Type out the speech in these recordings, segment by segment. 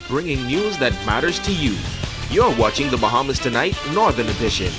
bringing news that matters to you. You're watching the Bahamas Tonight Northern Edition.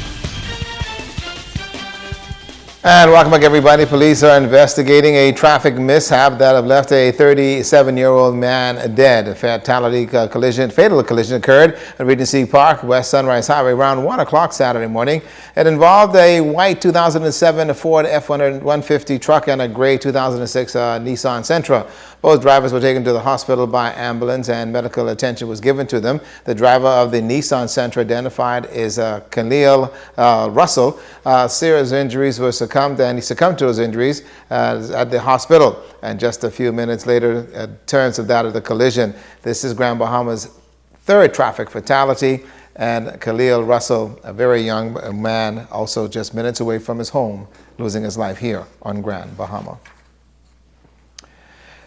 And welcome back, everybody. Police are investigating a traffic mishap that have left a 37-year-old man dead. A fatal collision occurred at Regency Park, West Sunrise Highway, around 1 o'clock Saturday morning. It involved a white 2007 Ford F-150 truck and a gray 2006 Nissan Sentra. Both drivers were taken to the hospital by ambulance and medical attention was given to them. The driver of the Nissan Sentra, identified as Khalil Russell, serious injuries were succumbed to those injuries at the hospital. And just a few minutes later, turns of that of the collision. This is Grand Bahama's third traffic fatality. And Khalil Russell, a very young man, also just minutes away from his home, losing his life here on Grand Bahama.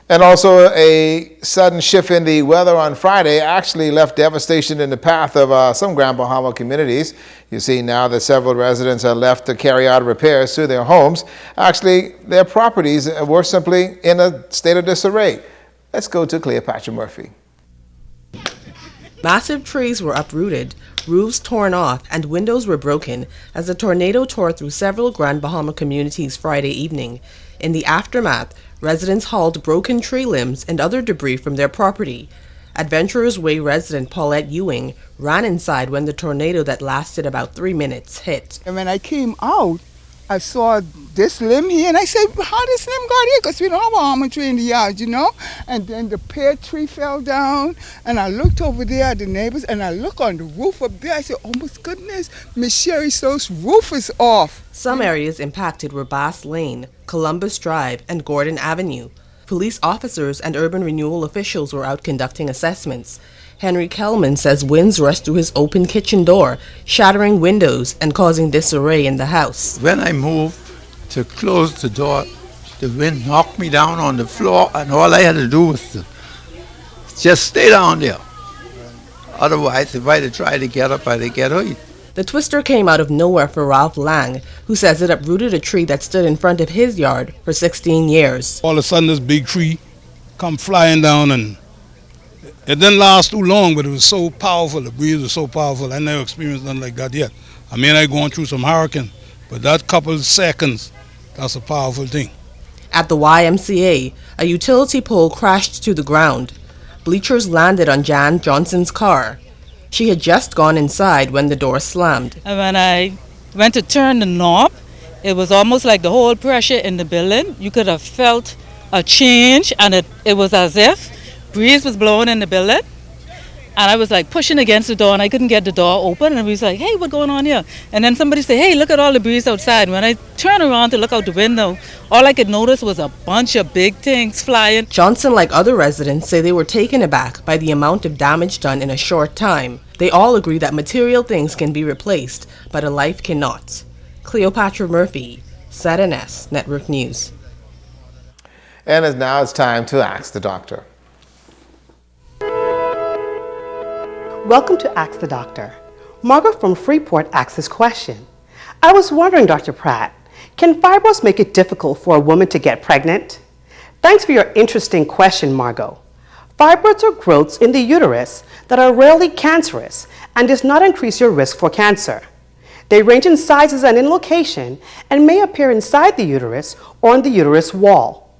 And also a sudden shift in the weather on Friday actually left devastation in the path of some Grand Bahama communities. You see now that several residents are left to carry out repairs to their homes. Actually, their properties were simply in a state of disarray. Let's go to Cleopatra Murphy. Massive trees were uprooted, roofs torn off, and windows were broken as a tornado tore through several Grand Bahama communities Friday evening. In the aftermath, residents hauled broken tree limbs and other debris from their property. Adventurers Way resident Paulette Ewing ran inside when the tornado that lasted about 3 minutes hit. And when I came out, I saw this limb here, and I said, how this limb got here? Because we don't have a almond tree in the yard, you know? And then the pear tree fell down, and I looked over there at the neighbors, and I looked on the roof up there. I said, oh my goodness, Miss Sherry So's roof is off. Some areas impacted were Bass Lane, Columbus Drive, and Gordon Avenue. Police officers and urban renewal officials were out conducting assessments. Henry Kellman says winds rushed through his open kitchen door, shattering windows and causing disarray in the house. When I moved to close the door, the wind knocked me down on the floor, and all I had to do was to just stay down there. Otherwise, if I'd tried to get up, I'd get hurt. The twister came out of nowhere for Ralph Lang, who says it uprooted a tree that stood in front of his yard for 16 years. All of a sudden, this big tree come flying down, and it didn't last too long, but it was so powerful. The breeze was so powerful. I never experienced nothing like that yet. I mean, I going through some hurricane, but that couple of seconds, that's a powerful thing. At the YMCA, a utility pole crashed to the ground. Bleachers landed on Jan Johnson's car. She had just gone inside when the door slammed. And when I went to turn the knob, it was almost like the whole pressure in the building. You could have felt a change, and it was as if breeze was blowing in the building. And I was like pushing against the door, and I couldn't get the door open. And we was like, hey, what's going on here? And then somebody said, hey, look at all the breeze outside. And when I turned around to look out the window, all I could notice was a bunch of big things flying. Johnson, like other residents, say they were taken aback by the amount of damage done in a short time. They all agree that material things can be replaced, but a life cannot. Cleopatra Murphy, SAT&S Network News. And now it's time to ask the doctor. Welcome to Ask the Doctor. Margaret from Freeport asks this question. I was wondering, Dr. Pratt, can fibroids make it difficult for a woman to get pregnant? Thanks for your interesting question, Margot. Fibroids are growths in the uterus that are rarely cancerous and does not increase your risk for cancer. They range in sizes and in location and may appear inside the uterus or on the uterus wall.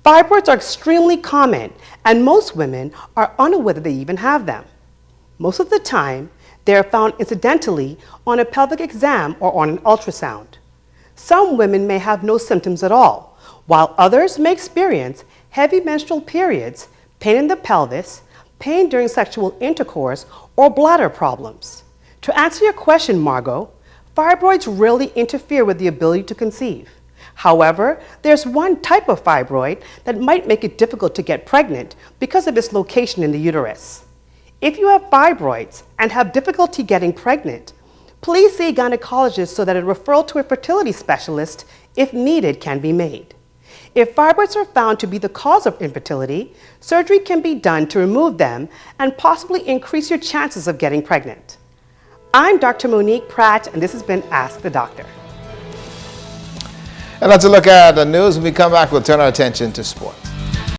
Fibroids are extremely common, and most women are unaware that they even have them. Most of the time, they are found incidentally on a pelvic exam or on an ultrasound. Some women may have no symptoms at all, while others may experience heavy menstrual periods, pain in the pelvis, pain during sexual intercourse, or bladder problems. To answer your question, Margot, fibroids rarely interfere with the ability to conceive. However, there's one type of fibroid that might make it difficult to get pregnant because of its location in the uterus. If you have fibroids and have difficulty getting pregnant, please see a gynecologist so that a referral to a fertility specialist, if needed, can be made. If fibroids are found to be the cause of infertility, surgery can be done to remove them and possibly increase your chances of getting pregnant. I'm Dr. Monique Pratt, and this has been Ask the Doctor. And let's look at the news. When we come back, we'll turn our attention to sports.